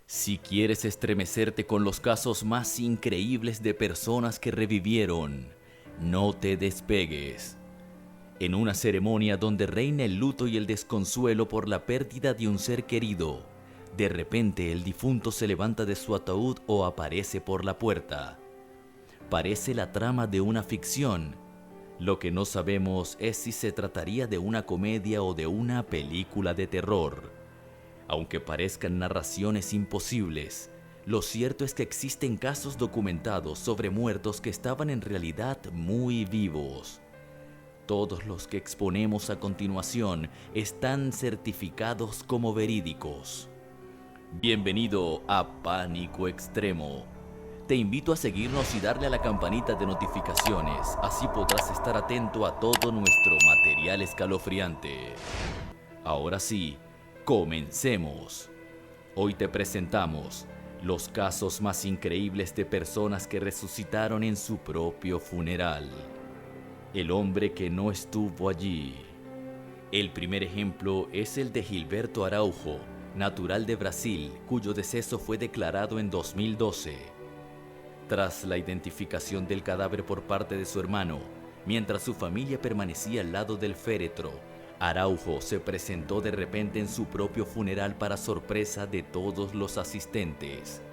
Si quieres estremecerte con los casos más increíbles de personas que revivieron, no te despegues. En una ceremonia donde reina el luto y el desconsuelo por la pérdida de un ser querido, de repente el difunto se levanta de su ataúd o aparece por la puerta. Parece la trama de una ficción. Lo que no sabemos es si se trataría de una comedia o de una película de terror. Aunque parezcan narraciones imposibles, lo cierto es que existen casos documentados sobre muertos que estaban en realidad muy vivos. Todos los que exponemos a continuación están certificados como verídicos. Bienvenido a Pánico Extremo. Te invito a seguirnos y darle a la campanita de notificaciones, así podrás estar atento a todo nuestro material escalofriante. Ahora sí, comencemos. Hoy te presentamos los casos más increíbles de personas que resucitaron en su propio funeral. El hombre que no estuvo allí. El primer ejemplo es el de Gilberto Araujo, natural de Brasil, cuyo deceso fue declarado en 2012. Tras la identificación del cadáver por parte de su hermano, mientras su familia permanecía al lado del féretro, Araujo se presentó de repente en su propio funeral para sorpresa de todos los asistentes.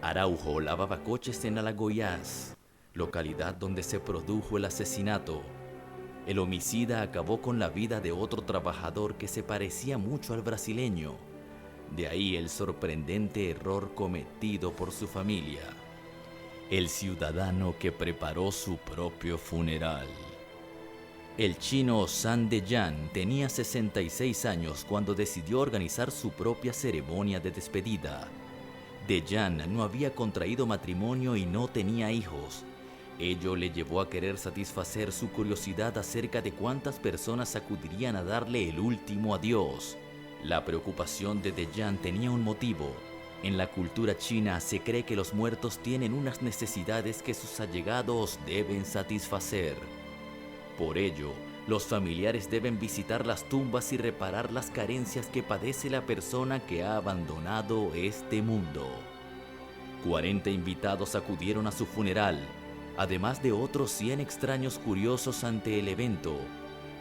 Araujo lavaba coches en Alagoas, localidad donde se produjo el asesinato. El homicida acabó con la vida de otro trabajador que se parecía mucho al brasileño. De ahí el sorprendente error cometido por su familia. El ciudadano que preparó su propio funeral. El chino San Deyan tenía 66 años cuando decidió organizar su propia ceremonia de despedida. Deyan no había contraído matrimonio y no tenía hijos. Ello le llevó a querer satisfacer su curiosidad acerca de cuántas personas acudirían a darle el último adiós. La preocupación de Deyan tenía un motivo. En la cultura china se cree que los muertos tienen unas necesidades que sus allegados deben satisfacer. Por ello, los familiares deben visitar las tumbas y reparar las carencias que padece la persona que ha abandonado este mundo. 40 invitados acudieron a su funeral, además de otros 100 extraños curiosos ante el evento.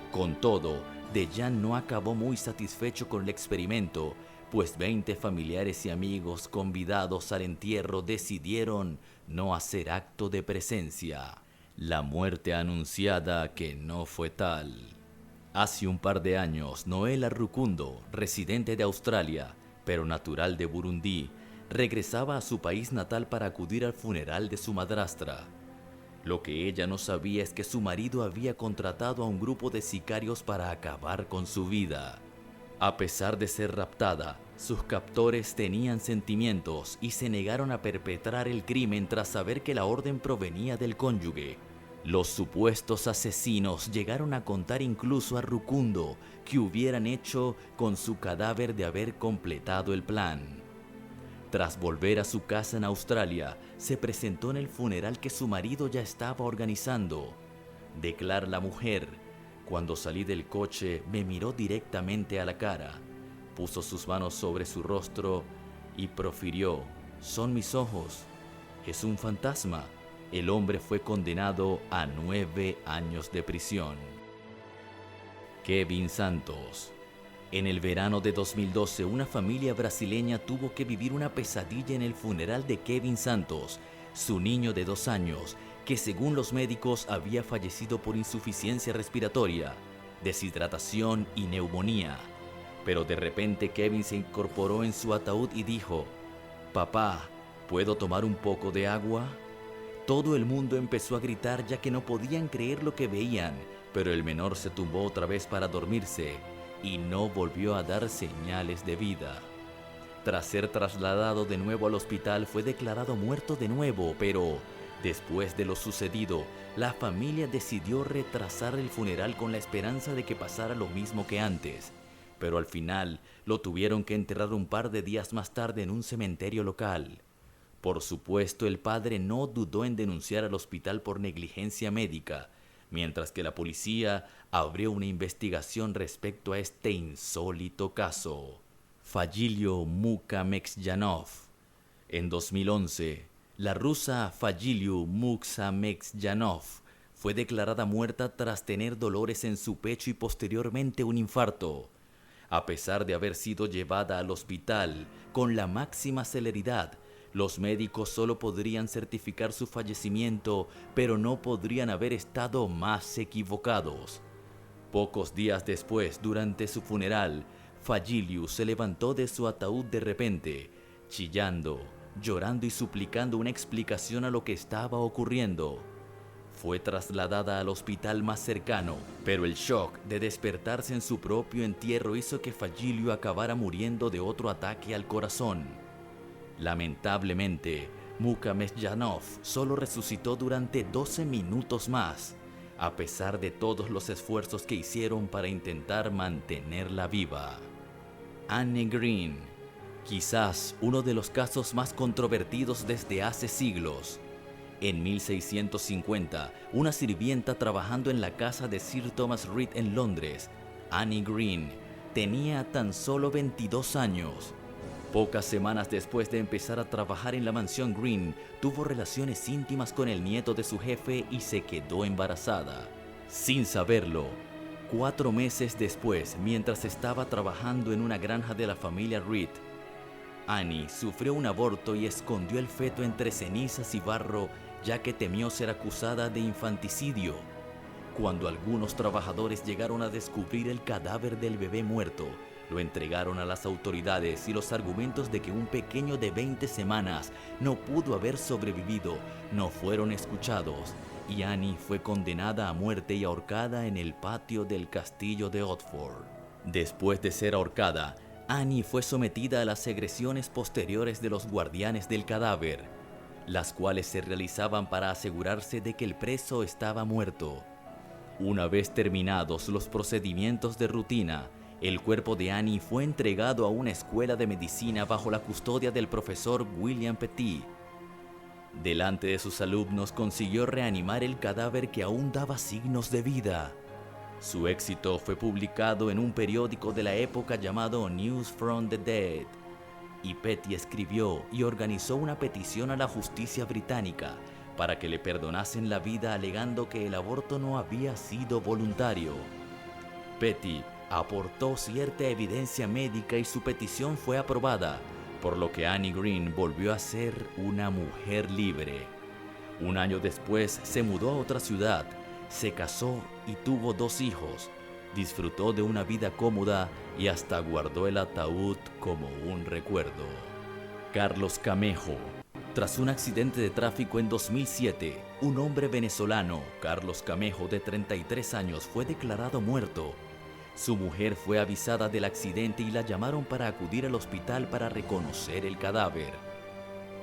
Con todo, Deyan no acabó muy satisfecho con el experimento, pues 20 familiares y amigos convidados al entierro decidieron no hacer acto de presencia. La muerte anunciada que no fue tal. Hace un par de años, Noela Rukundo, residente de Australia, pero natural de Burundi, regresaba a su país natal para acudir al funeral de su madrastra. Lo que ella no sabía es que su marido había contratado a un grupo de sicarios para acabar con su vida. A pesar de ser raptada, sus captores tenían sentimientos y se negaron a perpetrar el crimen tras saber que la orden provenía del cónyuge. Los supuestos asesinos llegaron a contar incluso a Rukundo que hubieran hecho con su cadáver de haber completado el plan. Tras volver a su casa en Australia, se presentó en el funeral que su marido ya estaba organizando. Declara la mujer: cuando salí del coche me miró directamente a la cara, puso sus manos sobre su rostro y profirió: son mis ojos, es un fantasma. El hombre fue condenado a 9 años de prisión. Kevin Santos. En el verano de 2012, una familia brasileña tuvo que vivir una pesadilla en el funeral de Kevin Santos, su niño de 2 años, que según los médicos había fallecido por insuficiencia respiratoria, deshidratación y neumonía. Pero de repente Kevin se incorporó en su ataúd y dijo: «Papá, ¿puedo tomar un poco de agua?». Todo el mundo empezó a gritar ya que no podían creer lo que veían, pero el menor se tumbó otra vez para dormirse y no volvió a dar señales de vida. Tras ser trasladado de nuevo al hospital, fue declarado muerto de nuevo, pero después de lo sucedido, la familia decidió retrasar el funeral con la esperanza de que pasara lo mismo que antes. Pero al final lo tuvieron que enterrar un par de días más tarde en un cementerio local. Por supuesto, el padre no dudó en denunciar al hospital por negligencia médica, mientras que la policía abrió una investigación respecto a este insólito caso. Fagilio Mukamexjanov, En 2011, la rusa Fayiliu Muksametsyanov fue declarada muerta tras tener dolores en su pecho y posteriormente un infarto. A pesar de haber sido llevada al hospital con la máxima celeridad, los médicos solo podrían certificar su fallecimiento, pero no podrían haber estado más equivocados. Pocos días después, durante su funeral, Fayiliu se levantó de su ataúd de repente, chillando, llorando y suplicando una explicación a lo que estaba ocurriendo. Fue trasladada al hospital más cercano, pero el shock de despertarse en su propio entierro hizo que Fayiliu acabara muriendo de otro ataque al corazón. Lamentablemente, Muksametsyanov solo resucitó durante 12 minutos más, a pesar de todos los esfuerzos que hicieron para intentar mantenerla viva. Anne Green, quizás uno de los casos más controvertidos desde hace siglos. En 1650, una sirvienta trabajando en la casa de Sir Thomas Reed en Londres, Anne Green, tenía tan solo 22 años. Pocas semanas después de empezar a trabajar en la mansión Green, tuvo relaciones íntimas con el nieto de su jefe y se quedó embarazada. Sin saberlo, 4 meses después, mientras estaba trabajando en una granja de la familia Reed, Annie sufrió un aborto y escondió el feto entre cenizas y barro, ya que temió ser acusada de infanticidio. Cuando algunos trabajadores llegaron a descubrir el cadáver del bebé muerto, lo entregaron a las autoridades y los argumentos de que un pequeño de 20 semanas no pudo haber sobrevivido no fueron escuchados, y Annie fue condenada a muerte y ahorcada en el patio del castillo de Otford. Después de ser ahorcada, Annie fue sometida a las agresiones posteriores de los guardianes del cadáver, las cuales se realizaban para asegurarse de que el preso estaba muerto. Una vez terminados los procedimientos de rutina, el cuerpo de Annie fue entregado a una escuela de medicina bajo la custodia del profesor William Petit. Delante de sus alumnos consiguió reanimar el cadáver que aún daba signos de vida. Su éxito fue publicado en un periódico de la época llamado News from the Dead, y Petit escribió y organizó una petición a la justicia británica para que le perdonasen la vida, alegando que el aborto no había sido voluntario. Petit aportó cierta evidencia médica y su petición fue aprobada, por lo que Annie Green volvió a ser una mujer libre. Un año después se mudó a otra ciudad, se casó y tuvo 2 hijos. Disfrutó de una vida cómoda y hasta guardó el ataúd como un recuerdo. Carlos Camejo. Tras un accidente de tráfico en 2007, un hombre venezolano, Carlos Camejo, de 33 años, fue declarado muerto. Su mujer fue avisada del accidente y la llamaron para acudir al hospital para reconocer el cadáver.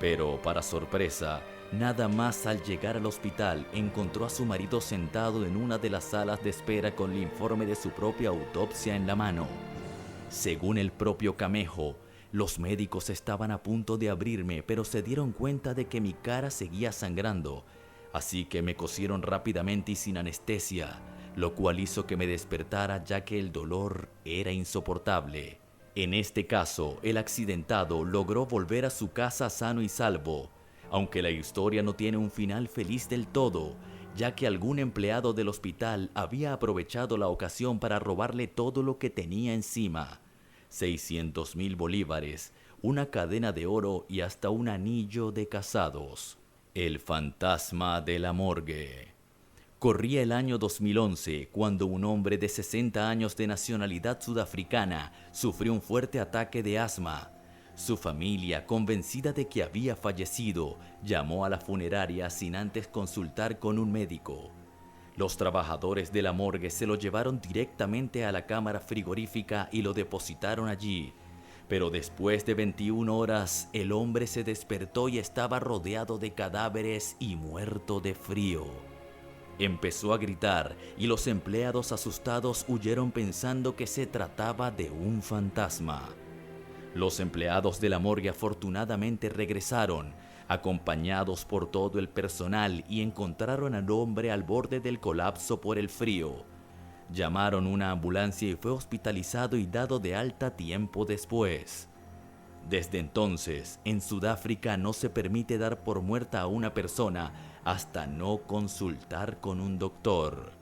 Pero, para sorpresa, nada más al llegar al hospital encontró a su marido sentado en una de las salas de espera con el informe de su propia autopsia en la mano. Según el propio Camejo, los médicos estaban a punto de abrirme, pero se dieron cuenta de que mi cara seguía sangrando, así que me cosieron rápidamente y sin anestesia, lo cual hizo que me despertara ya que el dolor era insoportable. En este caso, el accidentado logró volver a su casa sano y salvo, aunque la historia no tiene un final feliz del todo, ya que algún empleado del hospital había aprovechado la ocasión para robarle todo lo que tenía encima: 600,000 bolívares, una cadena de oro y hasta un anillo de casados. El fantasma de la morgue. Corría el año 2011 cuando un hombre de 60 años de nacionalidad sudafricana sufrió un fuerte ataque de asma. Su familia, convencida de que había fallecido, llamó a la funeraria sin antes consultar con un médico. Los trabajadores de la morgue se lo llevaron directamente a la cámara frigorífica y lo depositaron allí. Pero después de 21 horas, el hombre se despertó y estaba rodeado de cadáveres y muerto de frío. Empezó a gritar y los empleados asustados huyeron pensando que se trataba de un fantasma. Los empleados de la morgue afortunadamente regresaron, acompañados por todo el personal, y encontraron al hombre al borde del colapso por el frío. Llamaron una ambulancia y fue hospitalizado y dado de alta tiempo después. Desde entonces, en Sudáfrica no se permite dar por muerta a una persona hasta no consultar con un doctor.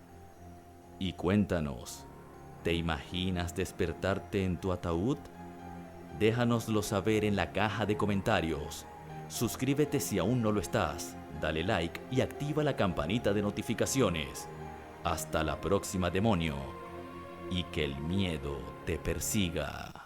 Y cuéntanos, ¿te imaginas despertarte en tu ataúd? Déjanoslo saber en la caja de comentarios. Suscríbete si aún no lo estás, dale like y activa la campanita de notificaciones. Hasta la próxima, demonio, y que el miedo te persiga.